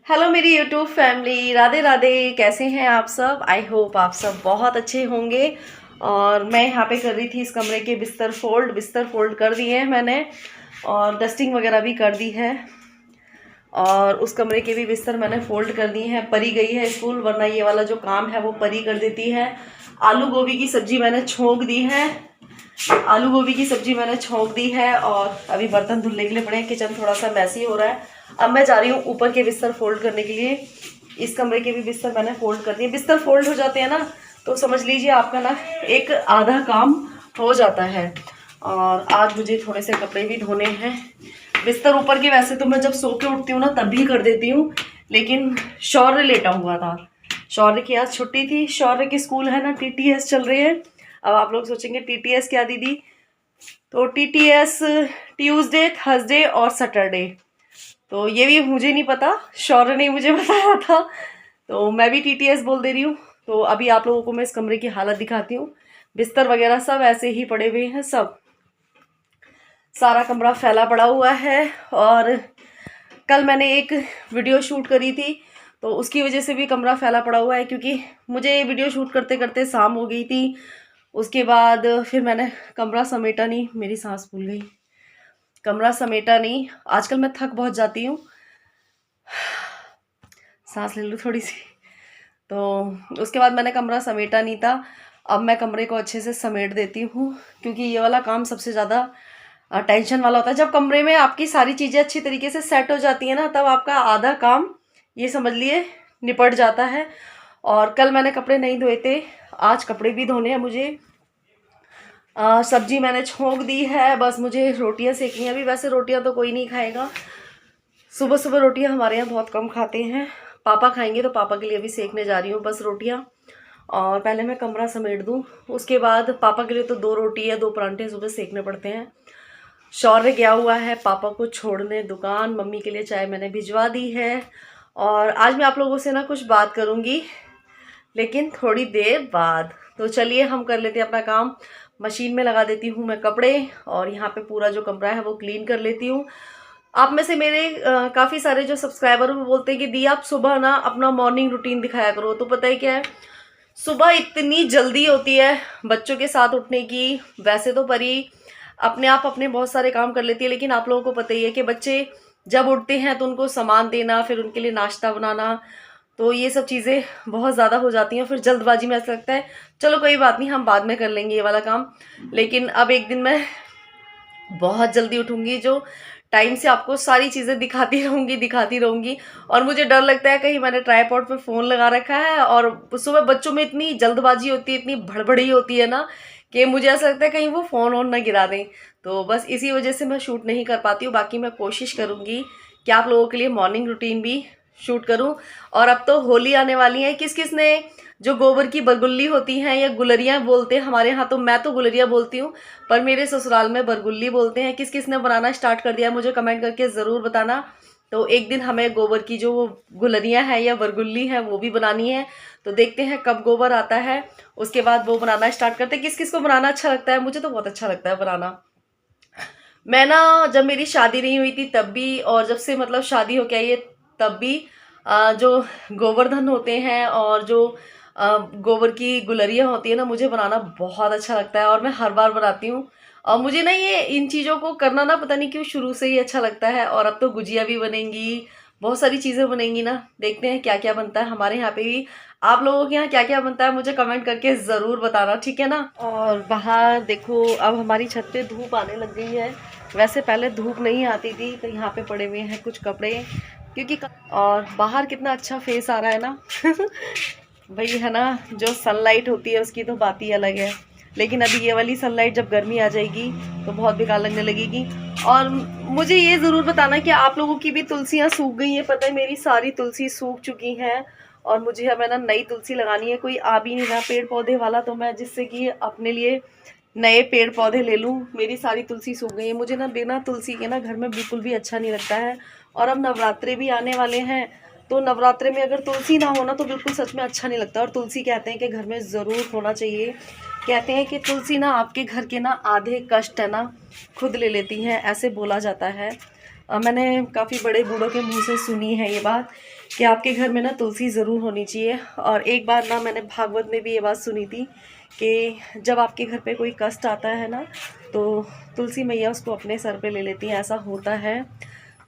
Hello मेरी YouTube family, Radhe Radhe. कैसे हैं आप सब? आई होप आप सब बहुत अच्छे होंगे। और मैं यहाँ पे कर रही थी इस कमरे के बिस्तर फोल्ड कर दिए हैं मैंने, और डस्टिंग वगैरह भी कर दी है। और उस कमरे के भी बिस्तर मैंने फोल्ड कर दिए हैं। परी गई है स्कूल, वरना ये वाला जो काम है वो परी कर देती है। आलू गोभी की सब्जी मैंने छोंक दी है। और अभी बर्तन धुलने के लिए पड़े हैं। किचन थोड़ा सा मैसी हो रहा है। अब मैं जा रही हूँ ऊपर के बिस्तर फोल्ड करने के लिए। इस कमरे के भी बिस्तर मैंने फोल्ड कर दिए। बिस्तर फोल्ड हो जाते हैं ना, तो समझ लीजिए आपका ना एक आधा काम हो जाता है। और आज मुझे थोड़े से कपड़े भी धोने हैं। बिस्तर ऊपर के वैसे तो मैं जब सो के उठती हूँ ना तब भी कर देती हूँ, लेकिन शौर्य लेटा हुआ था। शौर्य की आज छुट्टी थी। शौर्य की स्कूल है ना, टीटीएस चल रहे हैं। अब आप लोग सोचेंगे टीटीएस क्या दीदी? तो टीटीएस ट्यूसडे, थर्सडे और सैटरडे। तो ये भी मुझे नहीं पता, शौर्य ने मुझे बताया था, तो मैं भी टीटीएस बोल दे रही हूँ। तो अभी आप लोगों को मैं इस कमरे की हालत दिखाती हूँ। बिस्तर वगैरह सब ऐसे ही पड़े हुए हैं, सब सारा कमरा फैला पड़ा हुआ है। और कल मैंने एक वीडियो शूट करी थी, तो उसकी वजह से भी कमरा फैला पड़ा हुआ है, क्योंकि मुझे वीडियो शूट करते करते शाम हो गई थी। उसके बाद फिर मैंने कमरा समेटा नहीं, मेरी सांस फूल गई। कमरा समेटा नहीं, आजकल मैं थक बहुत जाती हूँ। सांस ले लूँ थोड़ी सी। तो उसके बाद मैंने कमरा समेटा नहीं था। अब मैं कमरे को अच्छे से समेट देती हूँ, क्योंकि ये वाला काम सबसे ज़्यादा टेंशन वाला होता है। जब कमरे में आपकी सारी चीज़ें अच्छी तरीके से सेट हो जाती हैं ना, तब आपका आधा काम ये समझ लिए निपट जाता है। और कल मैंने कपड़े नहीं धोए थे, आज कपड़े भी धोने हैं मुझे। सब्जी मैंने छोंक दी है, बस मुझे रोटियां सेकनी है। अभी वैसे रोटियां तो कोई नहीं खाएगा, सुबह सुबह रोटियां हमारे यहाँ बहुत कम खाते हैं। पापा खाएंगे तो पापा के लिए भी सेकने जा रही हूँ बस रोटियां। और पहले मैं कमरा समेट दूँ, उसके बाद पापा के लिए तो 2 रोटी या 2 परांठे सुबह सेकने पड़ते हैं। शौर्य गया हुआ है पापा को छोड़ने दुकान। मम्मी के लिए चाय मैंने भिजवा दी है। और आज मैं आप लोगों से ना कुछ बात करूँगी, लेकिन थोड़ी देर बाद। तो चलिए हम कर लेते हैं अपना काम। मशीन में लगा देती हूँ मैं कपड़े, और यहाँ पे पूरा जो कमरा है वो क्लीन कर लेती हूँ। आप में से मेरे काफ़ी सारे जो सब्सक्राइबर वो बोलते हैं कि दी आप सुबह ना अपना मॉर्निंग रूटीन दिखाया करो। तो पता है क्या है, सुबह इतनी जल्दी होती है बच्चों के साथ उठने की। वैसे तो परी अपने आप अपने बहुत सारे काम कर लेती है, लेकिन आप लोगों को पता ही है कि बच्चे जब उठते हैं तो उनको सामान देना, फिर उनके लिए नाश्ता बनाना, तो ये सब चीज़ें बहुत ज़्यादा हो जाती हैं। फिर जल्दबाजी में ऐसा लगता है चलो कोई बात नहीं, हम बाद में कर लेंगे ये वाला काम। लेकिन अब एक दिन मैं बहुत जल्दी उठूंगी, जो टाइम से आपको सारी चीज़ें दिखाती रहूंगी। और मुझे डर लगता है कहीं मैंने ट्राइपॉड पे फ़ोन लगा रखा है, और सुबह बच्चों में इतनी जल्दबाजी होती है, इतनी भड़बड़ी होती है ना, कि मुझे ऐसा लगता है कहीं वो फ़ोन ऑन ना गिरा दें। तो बस इसी वजह से मैं शूट नहीं कर पाती हूँ। बाकी मैं कोशिश करूँगी कि आप लोगों के लिए मॉर्निंग रूटीन भी शूट करूँ। और अब तो होली आने वाली है। किस किस ने जो गोबर की बरगुल्ली होती हैं या गुलरियाँ बोलते हैं हमारे यहाँ, तो मैं तो गुलरिया बोलती हूँ, पर मेरे ससुराल में बरगुल्ली बोलते हैं। किस किस ने बनाना स्टार्ट कर दिया है मुझे कमेंट करके ज़रूर बताना। तो एक दिन हमें गोबर की जो गुलरियाँ हैं या बरगुल्ली हैं वो भी बनानी है। तो देखते हैं कब गोबर आता है, उसके बाद वो बनाना स्टार्ट करते हैं। किस किस को बनाना अच्छा लगता है? मुझे तो बहुत अच्छा लगता है बनाना। मैं ना जब मेरी शादी नहीं हुई थी तब भी, और जब से मतलब शादी हो के आई है तब भी, जो गोवर्धन होते हैं और जो गोबर की गुलरियाँ होती है ना, मुझे बनाना बहुत अच्छा लगता है और मैं हर बार बनाती हूँ। और मुझे ना ये इन चीज़ों को करना ना पता नहीं क्यों शुरू से ही अच्छा लगता है। और अब तो गुजिया भी बनेंगी, बहुत सारी चीज़ें बनेंगी ना, देखते हैं क्या क्या बनता है हमारे यहाँ पे भी। आप लोगों के यहाँ क्या क्या बनता है मुझे कमेंट करके ज़रूर बताना, ठीक है ना। और बाहर देखो, अब हमारी छत पे धूप आने लग गई है। वैसे पहले धूप नहीं आती थी। तो यहाँ पे पड़े हुए हैं कुछ कपड़े, क्योंकि और बाहर कितना अच्छा फेस आ रहा है ना वही है ना, जो सनलाइट होती है उसकी तो बात ही अलग है। लेकिन अभी ये वाली सनलाइट जब गर्मी आ जाएगी तो बहुत बेकार लगने लगेगी। और मुझे ये ज़रूर बताना कि आप लोगों की भी तुलसियाँ सूख गई हैं। पता है मेरी सारी तुलसी सूख चुकी हैं, और मुझे अब है ना नई तुलसी लगानी है। कोई आ भी नहीं रहा पेड़ पौधे वाला, तो मैं जिससे कि अपने लिए नए पेड़ पौधे ले लूँ। मेरी सारी तुलसी सूख गई है। मुझे ना बिना तुलसी के ना घर में बिल्कुल भी अच्छा नहीं लगता है। और अब नवरात्रे भी आने वाले हैं, तो नवरात्रे में अगर तुलसी ना हो ना तो बिल्कुल सच में अच्छा नहीं लगता। और तुलसी कहते हैं कि घर में ज़रूर होना चाहिए। कहते हैं कि तुलसी ना आपके घर के ना आधे कष्ट है ना खुद ले लेती हैं, ऐसे बोला जाता है। मैंने काफ़ी बड़े बूढ़ों के मुंह से सुनी है ये बात कि आपके घर में ना तुलसी ज़रूर होनी चाहिए। और एक बार ना मैंने भागवत में भी ये बात सुनी थी कि जब आपके घर पे कोई कष्ट आता है ना तो तुलसी मैया उसको अपने सर पे ले लेती हैं, ऐसा होता है।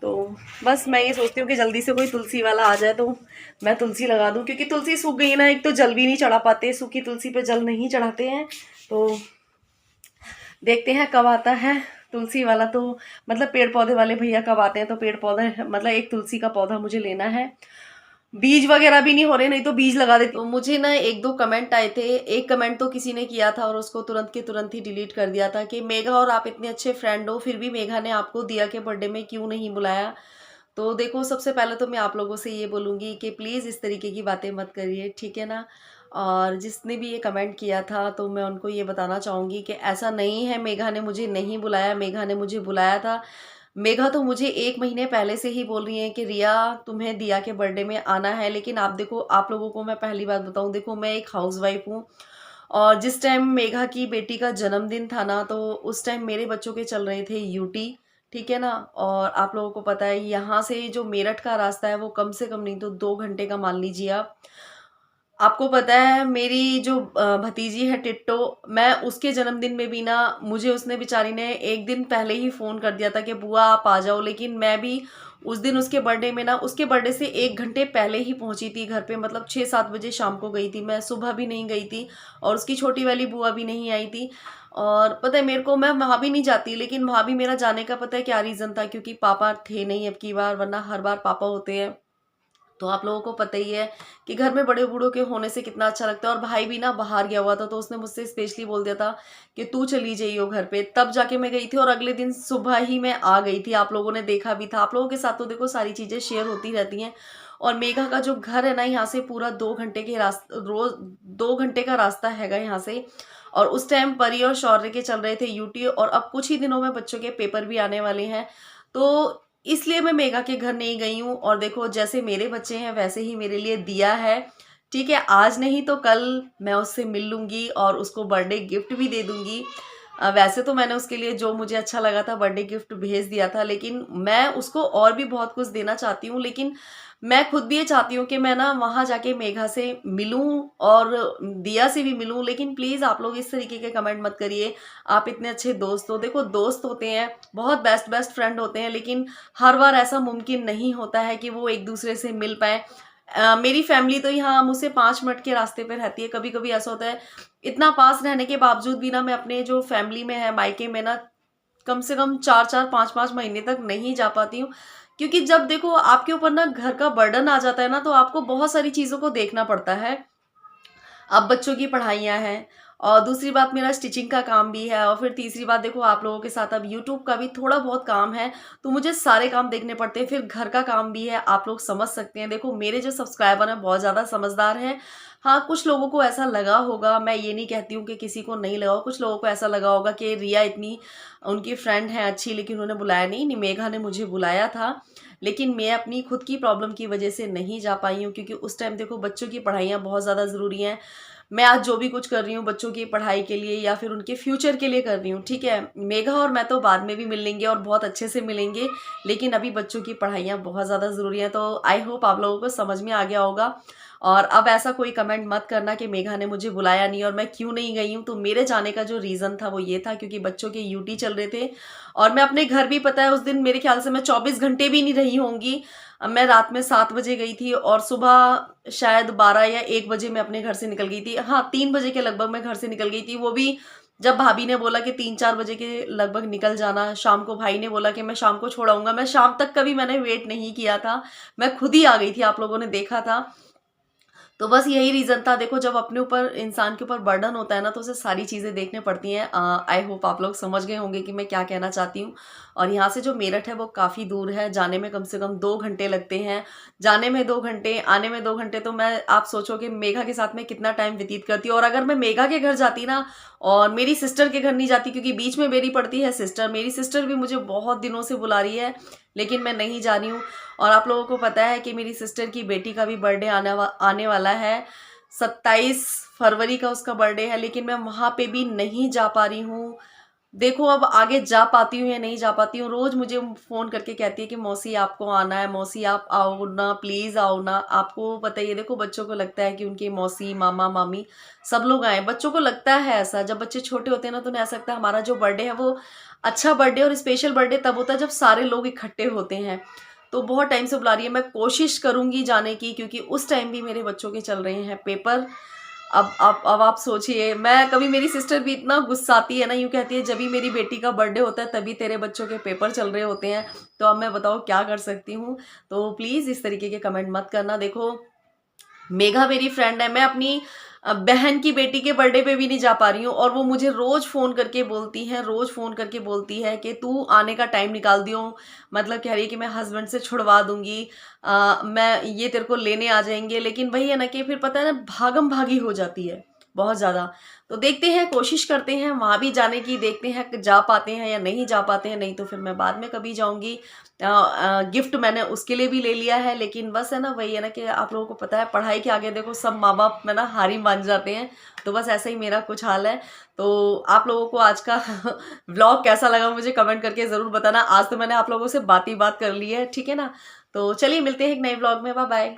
तो बस मैं ये सोचती हूँ कि जल्दी से कोई तुलसी वाला आ जाए तो मैं तुलसी लगा दूँ, क्योंकि तुलसी सूख गई ना, एक तो जल भी नहीं चढ़ा पाते, सूखी तुलसी पे जल नहीं चढ़ाते हैं। तो देखते हैं कब आता है तुलसी वाला। तो मतलब पेड़ पौधे वाले भैया कब आते हैं, तो पेड़ पौधे मतलब एक तुलसी का पौधा मुझे लेना है। बीज वगैरह भी नहीं हो रहे, नहीं तो बीज लगा देती। तो मुझे ना एक दो कमेंट आए थे, एक कमेंट तो किसी ने किया था और उसको तुरंत के तुरंत ही डिलीट कर दिया था कि मेघा और आप इतने अच्छे फ्रेंड हो, फिर भी मेघा ने आपको दिया के बर्थडे में क्यों नहीं बुलाया। तो देखो, सबसे पहले तो मैं आप लोगों से ये बोलूँगी कि प्लीज़ इस तरीके की बातें मत करिए, ठीक है ना। और जिसने भी ये कमेंट किया था तो मैं उनको ये बताना चाहूँगी कि ऐसा नहीं है मेघा ने मुझे नहीं बुलाया, मेघा ने मुझे बुलाया था। मेघा तो मुझे 1 महीने पहले से ही बोल रही है कि रिया तुम्हें दिया के बर्थडे में आना है। लेकिन आप देखो, आप लोगों को मैं पहली बात बताऊँ, देखो मैं एक हाउसवाइफ हूँ और जिस टाइम मेघा की बेटी का जन्मदिन था ना, तो उस टाइम मेरे बच्चों के चल रहे थे यूटी, ठीक है ना। और आप लोगों को पता है यहाँ से जो मेरठ का रास्ता है वो कम से कम नहीं तो 2 घंटे का मान लीजिए आप। आपको पता है मेरी जो भतीजी है टिट्टो, मैं उसके जन्मदिन में भी ना, मुझे उसने बेचारी ने 1 दिन पहले ही फ़ोन कर दिया था कि बुआ आप आ जाओ। लेकिन मैं भी उस दिन उसके बर्थडे में ना, उसके बर्थडे से 1 घंटे पहले ही पहुंची थी घर पे, मतलब 6-7 बजे शाम को गई थी मैं, सुबह भी नहीं गई थी। और उसकी छोटी वाली बुआ भी नहीं आई थी। और पता है मेरे को, मैं वहाँ भी नहीं जाती, लेकिन वहाँ भी मेरा जाने का पता है क्या रीज़न था, क्योंकि पापा थे नहीं अब की बार, वरना हर बार पापा होते हैं। तो आप लोगों को पता ही है कि घर में बड़े बूढ़ों के होने से कितना अच्छा लगता है। और भाई भी ना बाहर गया हुआ था, तो उसने मुझसे स्पेशली बोल दिया था कि तू चली जाइयो घर पे, तब जाके मैं गई थी। और अगले दिन सुबह ही मैं आ गई थी, आप लोगों ने देखा भी था। आप लोगों के साथ तो देखो सारी चीज़ें शेयर होती रहती हैं। और मेघा का जो घर है ना, यहाँ से पूरा 2 घंटे के रास्ते, रोज 2 घंटे का रास्ता हैगा यहाँ से। और उस टाइम परी और शौर्य के चल रहे थे यूटी, और अब कुछ ही दिनों में बच्चों के पेपर भी आने वाले हैं। तो इसलिए मैं मेघा के घर नहीं गई हूँ। और देखो, जैसे मेरे बच्चे हैं वैसे ही मेरे लिए दिया है, ठीक है। आज नहीं तो कल मैं उससे मिल लूँगी और उसको बर्थडे गिफ्ट भी दे दूँगी। वैसे तो मैंने उसके लिए जो मुझे अच्छा लगा था बर्थडे गिफ्ट भेज दिया था, लेकिन मैं उसको और भी बहुत कुछ देना चाहती हूँ। लेकिन मैं खुद भी ये चाहती हूँ कि मैं ना वहाँ जाके मेघा से मिलूँ और दिया से भी मिलूँ। लेकिन प्लीज़ आप लोग इस तरीके के कमेंट मत करिए। आप इतने अच्छे दोस्त हो, देखो दोस्त होते हैं, बहुत बेस्ट बेस्ट फ्रेंड होते हैं, लेकिन हर बार ऐसा मुमकिन नहीं होता है कि वो एक दूसरे से मिल पाए। मेरी फैमिली तो यहाँ मुझसे 5 मिनट के रास्ते पे रहती है। कभी कभी ऐसा होता है, इतना पास रहने के बावजूद भी ना, मैं अपने जो फैमिली में है मायके में ना, कम से कम 4-4 5-5 महीने तक नहीं जा पाती हूँ। क्योंकि जब देखो आपके ऊपर ना घर का बर्डन आ जाता है ना, तो आपको बहुत सारी चीज़ों को देखना पड़ता है। अब बच्चों की पढ़ाइयाँ हैं, और दूसरी बात मेरा स्टिचिंग का काम भी है, और फिर तीसरी बात देखो आप लोगों के साथ अब यूट्यूब का भी थोड़ा बहुत काम है। तो मुझे सारे काम देखने पड़ते हैं, फिर घर का काम भी है, आप लोग समझ सकते हैं। देखो मेरे जो सब्सक्राइबर हैं बहुत ज़्यादा समझदार हैं। हाँ, कुछ लोगों को ऐसा लगा होगा, मैं ये नहीं कहती हूँ कि किसी को नहीं लगा, कुछ लोगों को ऐसा लगा होगा कि रिया इतनी उनकी फ्रेंड है अच्छी, लेकिन उन्होंने बुलाया नहीं। मेघा ने मुझे बुलाया था, लेकिन मैं अपनी खुद की प्रॉब्लम की वजह से नहीं जा पाई हूँ, क्योंकि उस टाइम देखो बच्चों की पढ़ाइयाँ बहुत ज़्यादा ज़रूरी हैं। मैं आज जो भी कुछ कर रही हूँ बच्चों की पढ़ाई के लिए या फिर उनके फ्यूचर के लिए कर रही हूँ, ठीक है। मेघा और मैं तो बाद में भी मिल लेंगे और बहुत अच्छे से मिलेंगे, लेकिन अभी बच्चों की पढ़ाइयाँ बहुत ज़्यादा ज़रूरी हैं। तो आई होप आप लोगों को समझ में आ गया होगा। और अब ऐसा कोई कमेंट मत करना कि मेघा ने मुझे बुलाया नहीं और मैं क्यों नहीं गई हूँ। तो मेरे जाने का जो रीज़न था वो ये था, क्योंकि बच्चों के यूटी चल रहे थे, और मैं अपने घर भी, पता है उस दिन मेरे ख्याल से मैं 24 घंटे भी नहीं रही होंगी। मैं रात में 7 बजे गई थी और सुबह शायद 12 या 1 बजे मैं अपने घर से निकल गई थी। हाँ, 3 बजे के लगभग मैं घर से निकल गई थी, वो भी जब भाभी ने बोला कि 3-4 बजे के लगभग निकल जाना। शाम को भाई ने बोला कि मैं शाम को छोड़ आऊँगा, मैं शाम तक का भी मैंने वेट नहीं किया था, मैं खुद ही आ गई थी, आप लोगों ने देखा था। तो बस यही रीज़न था। देखो जब अपने ऊपर, इंसान के ऊपर बर्डन होता है ना, तो उसे सारी चीज़ें देखने पड़ती हैं। आई होप आप लोग समझ गए होंगे कि मैं क्या कहना चाहती हूँ। और यहाँ से जो मेरठ है वो काफ़ी दूर है, जाने में कम से कम 2 घंटे लगते हैं। जाने में 2 घंटे, आने में 2 घंटे। तो मैं, आप सोचो कि मेघा के साथ में कितना टाइम व्यतीत करती हूँ। और अगर मैं मेघा के घर जाती ना और मेरी सिस्टर के घर नहीं जाती, क्योंकि बीच में मेरी पड़ती है सिस्टर, मेरी सिस्टर भी मुझे बहुत दिनों से बुला रही है, लेकिन मैं नहीं जा रही हूँ। और आप लोगों को पता है कि मेरी सिस्टर की बेटी का भी बर्थडे आने वाला है, 27 फरवरी का उसका बर्थडे है, लेकिन मैं वहाँ पे भी नहीं जा पा रही हूँ। देखो अब आगे जा पाती हूँ या नहीं जा पाती हूँ। रोज मुझे फोन करके कहती है कि मौसी आपको आना है, मौसी आप आओ ना, प्लीज आओ ना। आपको पता ही है, देखो बच्चों को लगता है कि उनकी मौसी मामा मामी सब लोग आए, बच्चों को लगता है ऐसा। जब बच्चे छोटे होते हैं ना तो उन्हें ऐसा लगता है हमारा जो बर्थडे है वो अच्छा बर्थडे और स्पेशल बर्थडे तब होता है जब सारे लोग इकट्ठे होते हैं। तो बहुत टाइम से बुला रही है, मैं कोशिश करूंगी जाने की, क्योंकि उस टाइम भी मेरे बच्चों के चल रहे हैं पेपर। अब आप सोचिए, मैं कभी, मेरी सिस्टर भी इतना गुस्साती है ना, यूँ कहती है जब भी मेरी बेटी का बर्थडे होता है तभी तेरे बच्चों के पेपर चल रहे होते हैं। तो अब मैं बताओ क्या कर सकती हूँ। तो प्लीज़ इस तरीके के कमेंट मत करना। देखो मेघा मेरी फ्रेंड है, मैं अपनी बहन की बेटी के बर्थडे पे भी नहीं जा पा रही हूँ, और वो मुझे रोज फोन करके बोलती है, रोज फोन करके बोलती है कि तू आने का टाइम निकाल दियो। मतलब कह रही है कि मैं हस्बैंड से छुड़वा दूंगी, मैं ये तेरे को लेने आ जाएंगे। लेकिन वही है ना कि फिर पता है ना, भागम भागी हो जाती है बहुत ज़्यादा। तो देखते हैं, कोशिश करते हैं वहाँ भी जाने की, देखते हैं कि जा पाते हैं या नहीं जा पाते हैं। नहीं तो फिर मैं बाद में कभी जाऊँगी। गिफ्ट मैंने उसके लिए भी ले लिया है, लेकिन बस है ना, वही है ना कि आप लोगों को पता है पढ़ाई के आगे देखो सब माँ बाप में ना हारी मान जाते हैं। तो बस ऐसा ही मेरा कुछ हाल है। तो आप लोगों को आज का व्लॉग कैसा लगा मुझे कमेंट करके ज़रूर बताना। आज तो मैंने आप लोगों से बात ही बात कर ली है, ठीक है ना। तो चलिए मिलते हैं एक नए व्लॉग में, बाय बाय।